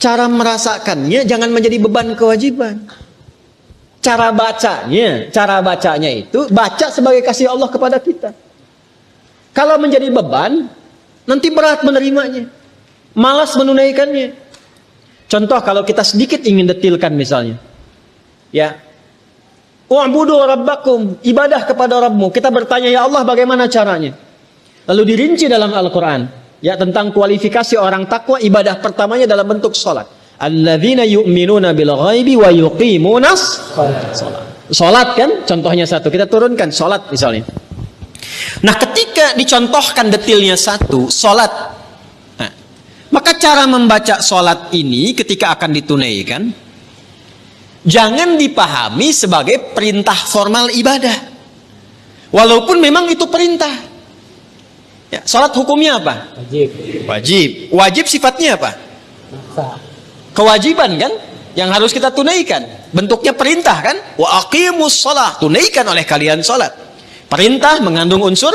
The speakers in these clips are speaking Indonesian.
cara merasakannya jangan menjadi beban kewajiban. Cara bacanya itu baca sebagai kasih Allah kepada kita. Kalau menjadi beban, nanti berat menerimanya, malas menunaikannya. Contoh kalau kita sedikit ingin detilkan misalnya, ya, wa'budu rabbakum, ibadah kepada Rabbmu. Kita bertanya, ya Allah bagaimana caranya? Lalu dirinci dalam Al-Quran, ya, tentang kualifikasi orang takwa. Ibadah pertamanya dalam bentuk sholat. Alladzina yu'minuna bil ghaibi wa yuqimunas sholat. Sholat kan contohnya satu, kita turunkan sholat misalnya. Nah ketika dicontohkan detilnya satu, sholat, nah, maka cara membaca sholat ini ketika akan ditunaikan jangan dipahami sebagai perintah formal ibadah, walaupun memang itu perintah. Ya, sholat hukumnya apa? Wajib. Wajib sifatnya apa? Kewajiban kan, yang harus kita tunaikan. Bentuknya perintah kan, wa aqimus shalah, tunaikan oleh kalian sholat. Perintah mengandung unsur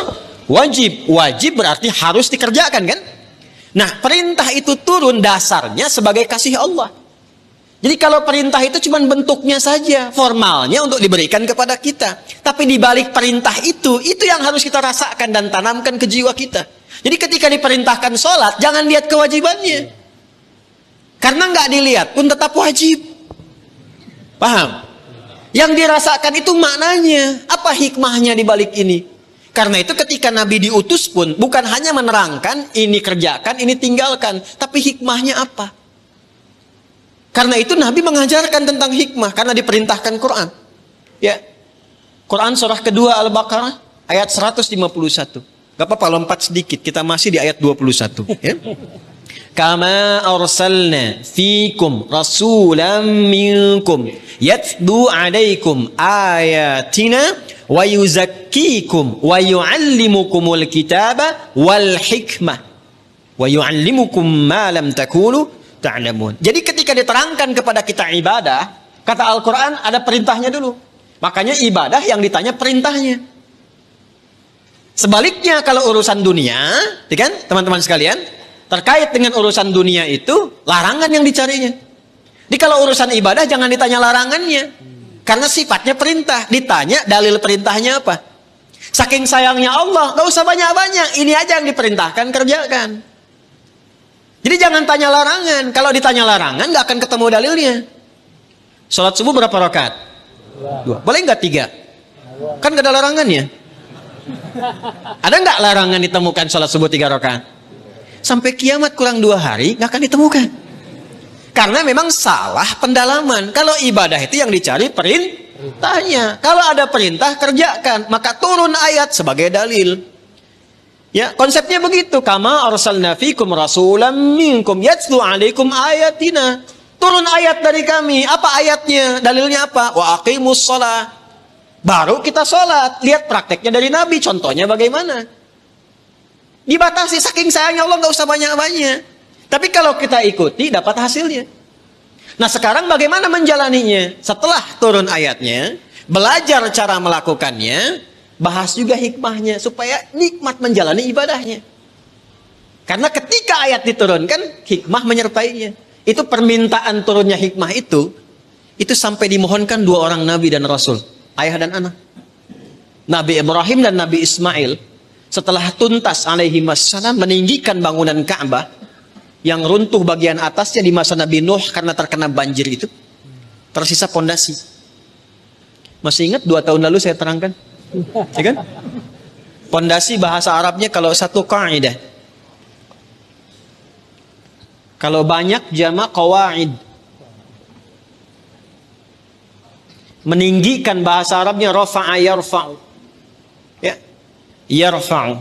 wajib. Wajib berarti harus dikerjakan kan. Nah perintah itu turun dasarnya sebagai kasih Allah. Jadi kalau perintah itu cuma bentuknya saja, formalnya untuk diberikan kepada kita. Tapi di balik perintah itu yang harus kita rasakan dan tanamkan ke jiwa kita. Jadi ketika diperintahkan sholat, jangan lihat kewajibannya. Karena nggak dilihat pun tetap wajib. Paham? Yang dirasakan itu maknanya. Apa hikmahnya di balik ini? Karena itu ketika Nabi diutus pun bukan hanya menerangkan ini kerjakan, ini tinggalkan. Tapi hikmahnya apa? Karena itu Nabi mengajarkan tentang hikmah. Karena diperintahkan Quran. Ya, Quran surah kedua Al-Baqarah ayat 151. Gak apa-apa lompat sedikit, kita masih di ayat 21 ya. Kama arsalna fikum rasulam minkum yatlu alaikum ayatina wa yuzakkikum wa yuallimukumul kitaba wal hikmah wa yuallimukum ma lam takunu ta'lamun. Jadi ketika diterangkan kepada kita ibadah, kata Al-Quran ada perintahnya dulu. Makanya ibadah yang ditanya perintahnya. Sebaliknya kalau urusan dunia, kan teman-teman sekalian, terkait dengan urusan dunia itu larangan yang dicarinya. Jadi kalau urusan ibadah jangan ditanya larangannya, karena sifatnya perintah. Ditanya dalil perintahnya apa. Saking sayangnya Allah, gak usah banyak-banyak, ini aja yang diperintahkan kerjakan. Jadi jangan tanya larangan. Kalau ditanya larangan gak akan ketemu dalilnya. Sholat subuh berapa rakaat? 2. Boleh nggak 3? Kan gak ada larangannya. Ada nggak larangan ditemukan sholat subuh 3 rakaat? Sampai kiamat kurang 2 hari nggak akan ditemukan. Karena memang salah pendalaman. Kalau ibadah itu yang dicari perintahnya. Kalau ada perintah kerjakan, maka turun ayat sebagai dalil. Ya, konsepnya begitu. Kama arsalna fikum rasulam minkum yatlu alaikum ayatina. Turun ayat dari kami. Apa ayatnya? Dalilnya apa? Wa aqimus shalah. Baru kita sholat. Lihat prakteknya dari Nabi. Contohnya bagaimana? Dibatasi, saking sayangnya Allah nggak usah banyak-banyak. Tapi kalau kita ikuti dapat hasilnya. Nah sekarang bagaimana menjalaninya? Setelah turun ayatnya, belajar cara melakukannya, bahas juga hikmahnya supaya nikmat menjalani ibadahnya. Karena ketika ayat diturunkan, hikmah menyertainya. Itu permintaan turunnya hikmah itu sampai dimohonkan 2 orang Nabi dan Rasul, ayah dan anak. Nabi Ibrahim dan Nabi Ismail setelah tuntas alaihi wassalam meninggikan bangunan Ka'bah yang runtuh bagian atasnya di masa Nabi Nuh karena terkena banjir itu, tersisa pondasi. Masih ingat 2 tahun lalu saya terangkan? Ya kan? Pondasi bahasa Arabnya kalau satu kaidah. Kalau banyak jamak qawaid. Meninggikan bahasa Arabnya rafa'a yarfa'u. Ya. Yarfa'u.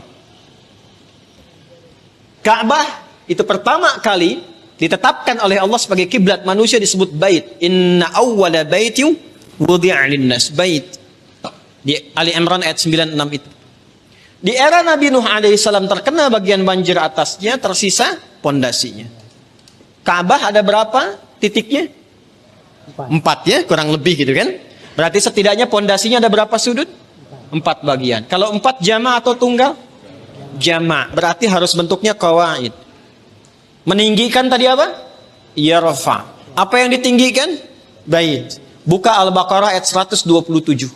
Ka'bah itu pertama kali ditetapkan oleh Allah sebagai kiblat manusia disebut bait. Inna awwala baitin wudi'a lin-nas, bait. Di Ali Imran ayat 96 itu. Di era Nabi Nuh alaihissalam terkena bagian banjir atasnya, tersisa pondasinya. Ka'bah ada berapa titiknya? 4 ya, kurang lebih gitu kan. Berarti setidaknya pondasinya ada berapa sudut? 4 bagian. Kalau 4 jama' atau tunggal? Jama'. Berarti harus bentuknya qawaid. Meninggikan tadi apa? yarfa. Apa yang ditinggikan? Bait. Buka Al-Baqarah ayat 127.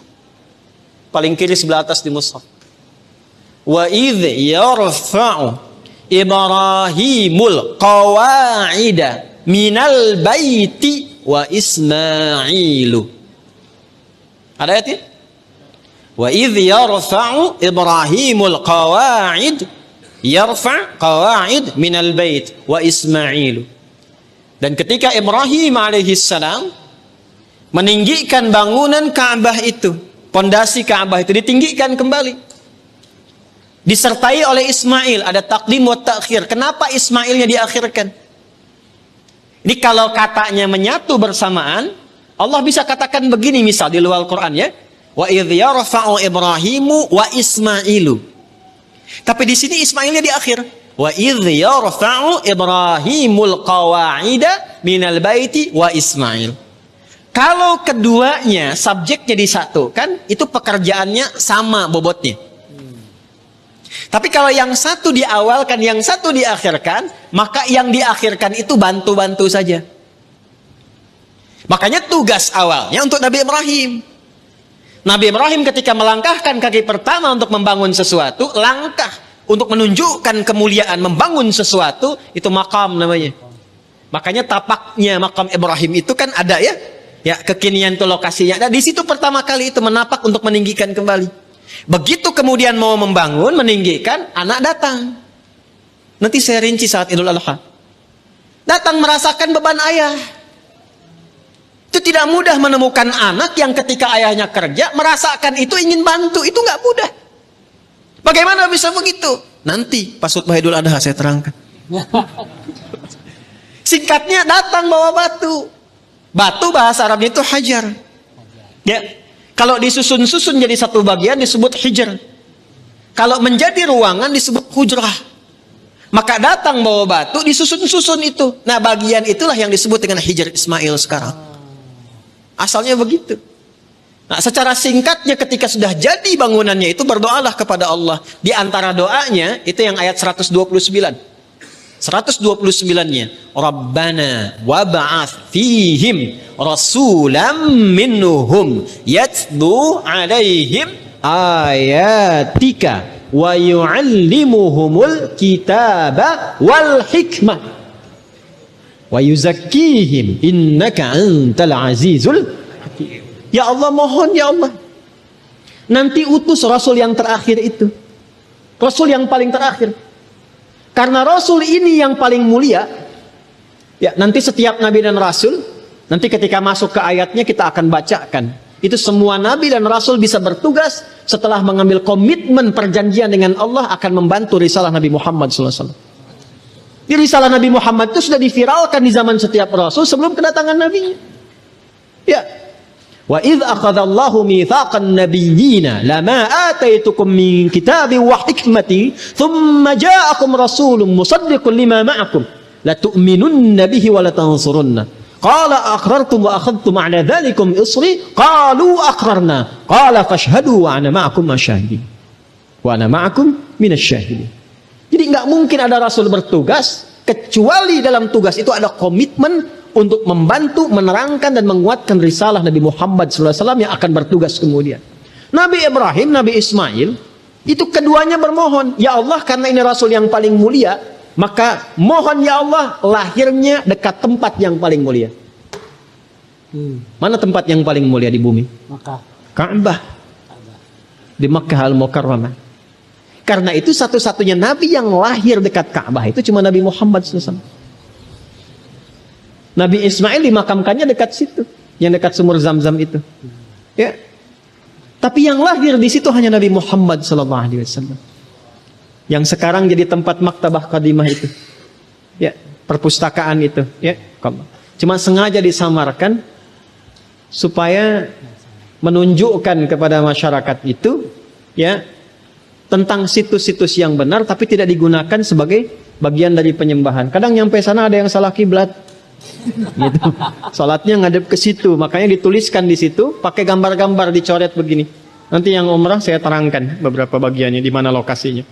Paling kiri sebelah atas di mushaf. Wa idh yarfa'u Ibrahimul qawa'ida minal baiti wa Ismailu. Ada ayatnya? Wa idh yarfa'u Ibrahimul qawa'id minal bait wa Ismailu. Dan ketika Ibrahim alaihissalam meninggikan bangunan Ka'bah itu, pondasi Ka'bah itu ditinggikan kembali, disertai oleh Ismail. Ada takdim wa ta'khir. Kenapa Ismailnya diakhirkan? Ini kalau katanya menyatu bersamaan, Allah bisa katakan begini, misal di luar Al-Quran ya, wa idh yarfa'u Ibrahimu wa Ismailu. Tapi di sini Ismailnya di akhir. Wa idh yarfa'u Ibrahimul qawa'ida minal baiti wa Ismail. Kalau keduanya subjeknya disatukan, itu pekerjaannya sama bobotnya. Tapi kalau yang satu diawalkan, yang satu diakhirkan, maka yang diakhirkan itu bantu-bantu saja. Makanya tugas awalnya untuk Nabi Ibrahim. Nabi Ibrahim ketika melangkahkan kaki pertama untuk membangun sesuatu, langkah untuk menunjukkan kemuliaan membangun sesuatu, itu makam namanya. Makanya tapaknya makam Ibrahim itu kan ada ya, ya kekinian itu lokasinya. Nah, di situ pertama kali itu menapak untuk meninggikan kembali. Begitu kemudian mau membangun, meninggikan, anak datang. Nanti saya rinci saat Idul Adha. Datang merasakan beban ayah. Itu tidak mudah menemukan anak yang ketika ayahnya kerja merasakan itu, ingin bantu, itu nggak mudah. Bagaimana bisa begitu? Nanti pas khutbah Idul Adha saya terangkan. Singkatnya, datang bawa batu. Batu bahasa Arabnya itu hajar. Ya, kalau disusun-susun jadi satu bagian disebut hijr. Kalau menjadi ruangan disebut hujrah. Maka datang bawa batu, disusun-susun itu. Nah, bagian itulah yang disebut dengan hijr Ismail sekarang. Asalnya begitu. Nah, secara singkatnya ketika sudah jadi bangunannya itu berdoalah kepada Allah. Di antara doanya itu yang ayat 129. 129-nya, Rabbana wab'ats fihim rasulam minhum yatlu 'alaihim ayatika wa yu'allimuhumul kitaba wal hikmah wa yuzakkihim innaka antal azizul hakim. Ya Allah, mohon ya Allah, nanti utus Rasul yang terakhir itu, Rasul yang paling terakhir. Karena Rasul ini yang paling mulia. Ya, nanti setiap Nabi dan Rasul, nanti ketika masuk ke ayatnya kita akan bacakan. Itu semua Nabi dan Rasul bisa bertugas setelah mengambil komitmen perjanjian dengan Allah akan membantu risalah Nabi Muhammad SAW. Di risalah Nabi Muhammad itu sudah diviralkan di zaman setiap Rasul sebelum kedatangan Nabi. Ya. Wa idh akhadallahu mitsaqan nabiyyina lama ataitukum min kitabin wa hikmati thumma ja'akum rasulun musaddiqun lima ma'akum la tu'minunna bihi wa la tansurunna qala aqrartum wa akhadtum 'ala dhalikum isri qalu aqrarna qala fashhadu wa ana ma'akum masyahidin wa ana ma'akum minasyahidin. Jadi enggak mungkin ada rasul bertugas kecuali dalam tugas itu ada komitmen untuk membantu, menerangkan dan menguatkan risalah Nabi Muhammad SAW yang akan bertugas kemudian. Nabi Ibrahim, Nabi Ismail, itu keduanya bermohon, ya Allah, karena ini Rasul yang paling mulia, maka mohon ya Allah lahirnya dekat tempat yang paling mulia. Mana tempat yang paling mulia di bumi? Makkah. Ka'bah. Di Makkah Al-Mukarramah. Karena itu satu-satunya Nabi yang lahir dekat Ka'bah itu cuma Nabi Muhammad SAW. Nabi Ismail dimakamkannya dekat situ, yang dekat sumur Zam-Zam itu. Ya. Tapi yang lahir di situ hanya Nabi Muhammad SAW. Yang sekarang jadi tempat maktabah qadimah itu. Ya, perpustakaan itu, ya. Cuma sengaja disamarkan supaya menunjukkan kepada masyarakat itu, ya, tentang situs-situs yang benar tapi tidak digunakan sebagai bagian dari penyembahan. Kadang nyampe sana ada yang salah kiblat. Gitu. Salatnya ngadep ke situ, makanya dituliskan di situ pakai gambar-gambar dicoret begini. Nanti yang umrah saya terangkan beberapa bagiannya di mana lokasinya.